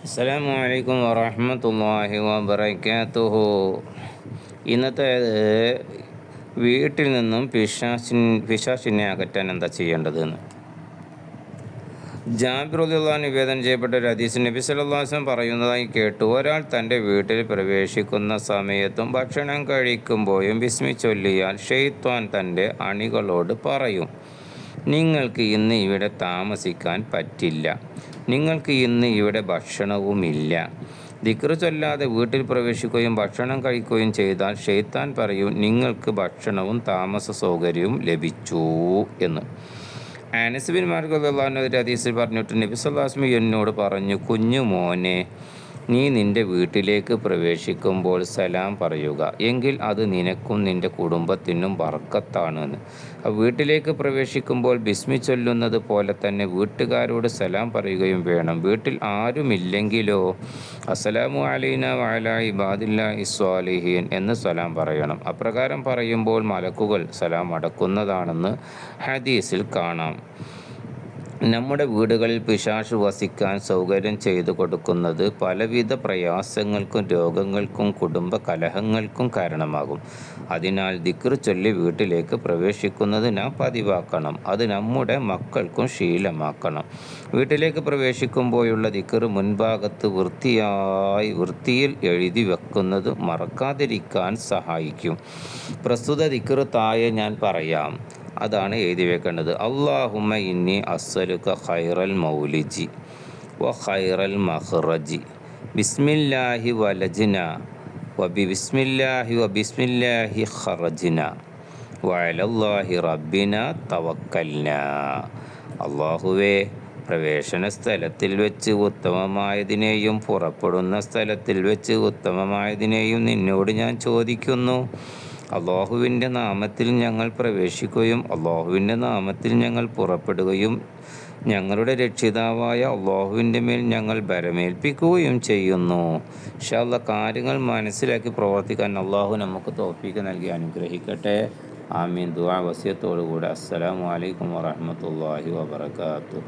അസ്സലാമു അലൈക്കും വറഹ്മത്തുള്ളാഹി വബറകാതുഹു. ഇന്നത്തേത് വീട്ടിൽ നിന്നും പിശാചിനെ അകറ്റാൻ എന്താ ചെയ്യേണ്ടതെന്ന്. ജാബിർ റളിയല്ലാഹു അൻഹു നിവേദനം ചെയ്യപ്പെട്ട ഒരു ഹദീസിൽ നബി സല്ലല്ലാഹു അലൈഹി വസല്ലം പറയുന്നതായി കേട്ടു. ഒരാൾ തൻ്റെ വീട്ടിൽ പ്രവേശിക്കുന്ന സമയത്തും ഭക്ഷണം കഴിക്കുമ്പോഴും ബിസ്മി ചൊല്ലിയാൽ ശൈത്വാൻ തൻ്റെ അണികളോട് പറയും, നിങ്ങൾക്ക് ഇന്ന് ഇവിടെ താമസിക്കാൻ പറ്റില്ല, നിങ്ങൾക്ക് ഇന്ന് ഇവിടെ ഭക്ഷണവുമില്ല. ദിക്റ് ചൊല്ലാതെ വീട്ടിൽ പ്രവേശിക്കുകയും ഭക്ഷണം കഴിക്കുകയും ചെയ്താൽ ശൈത്താൻ പറയും, നിങ്ങൾക്ക് ഭക്ഷണവും താമസ സൗകര്യവും ലഭിച്ചു എന്ന്. അനസ് ബിൻ മാലിക് റളിയല്ലാഹു അൻഹു ഒരു ഹദീസിൽ പറഞ്ഞിട്ട് നബി സല്ലല്ലാഹു അലൈഹി വസല്ലം എന്നോട് പറഞ്ഞു, കുഞ്ഞു മോനെ, നീ നിൻ്റെ വീട്ടിലേക്ക് പ്രവേശിക്കുമ്പോൾ സലാം പറയുക, എങ്കിൽ അത് നിനക്കും നിൻ്റെ കുടുംബത്തിനും ബർക്കത്താണ് എന്ന്. വീട്ടിലേക്ക് പ്രവേശിക്കുമ്പോൾ ബിസ്മി ചൊല്ലുന്നത് പോലെ തന്നെ വീട്ടുകാരോട് സലാം പറയുകയും വേണം. വീട്ടിൽ ആരുമില്ലെങ്കിലോ അസ്സലാമു അലൈനാ വഅലാ ഇബാദില്ലാഹി സ്വാലിഹീൻ എന്ന് സലാം പറയണം. അപ്രകാരം പറയുമ്പോൾ മലക്കുകൾ സലാം അടക്കുന്നതാണെന്ന് ഹദീസിൽ കാണാം. നമ്മുടെ വീടുകളിൽ പിശാച് വസിക്കാൻ സൗകര്യം ചെയ്തു കൊടുക്കുന്നത് പലവിധ പ്രയാസങ്ങൾക്കും രോഗങ്ങൾക്കും കുടുംബ കലഹങ്ങൾക്കും കാരണമാകും. അതിനാൽ ദിക്റ് ചൊല്ലി വീട്ടിലേക്ക് പ്രവേശിക്കുന്നത് നാം പതിവാക്കണം. അത് നമ്മുടെ മക്കൾക്കും ശീലമാക്കണം. വീട്ടിലേക്ക് പ്രവേശിക്കുമ്പോഴുള്ള ദിക്റ് മുൻഭാഗത്ത് വൃത്തിയിൽ എഴുതി വെക്കുന്നത് മറക്കാതിരിക്കാൻ സഹായിക്കും. പ്രസ്തുത ദിക്റ് താഴെ ഞാൻ പറയാം, അതാണ് എഴുതി വെക്കേണ്ടത്. അല്ലാഹുമ്മ ഇന്നി അസ്അലുക ഖൈറൽ മൗലിജി വ ഖൈറൽ മഖ്റജി ബിസ്മില്ലാഹി വലജ്ന ബിസ്മില്ലാഹി ഖറജ്ന വഅലല്ലാഹി റബ്ബിന തവക്കൽന. അല്ലാഹുവേ, പ്രവേശന സ്ഥലത്തിൽ വെച്ച് ഉത്തമമായതിനെയും പുറപ്പെടുന്ന സ്ഥലത്തിൽ വെച്ച് ഉത്തമമായതിനെയും നിന്നോട് ഞാൻ ചോദിക്കുന്നു. അല്ലാഹുവിൻ്റെ നാമത്തിൽ ഞങ്ങൾ പ്രവേശിക്കുകയും അല്ലാഹുവിൻ്റെ നാമത്തിൽ ഞങ്ങൾ പുറപ്പെടുകയും ഞങ്ങളുടെ രക്ഷിതാവായ അല്ലാഹുവിൻ്റെ മേൽ ഞങ്ങൾ ഭരമേൽപ്പിക്കുകയും ചെയ്യുന്നു. ഇൻഷാ അല്ലാഹ് കാര്യങ്ങൾ മനസ്സിലാക്കി പ്രവർത്തിക്കാൻ അല്ലാഹു നമുക്ക് തൗഫീഖ് നൽകി അനുഗ്രഹിക്കട്ടെ. ആമീൻ. ദുആ വസിയത്തോടുകൂടെ. അസ്സലാമു അലൈക്കും വറഹ്മത്തുള്ളാഹി വബറകാതുഹു.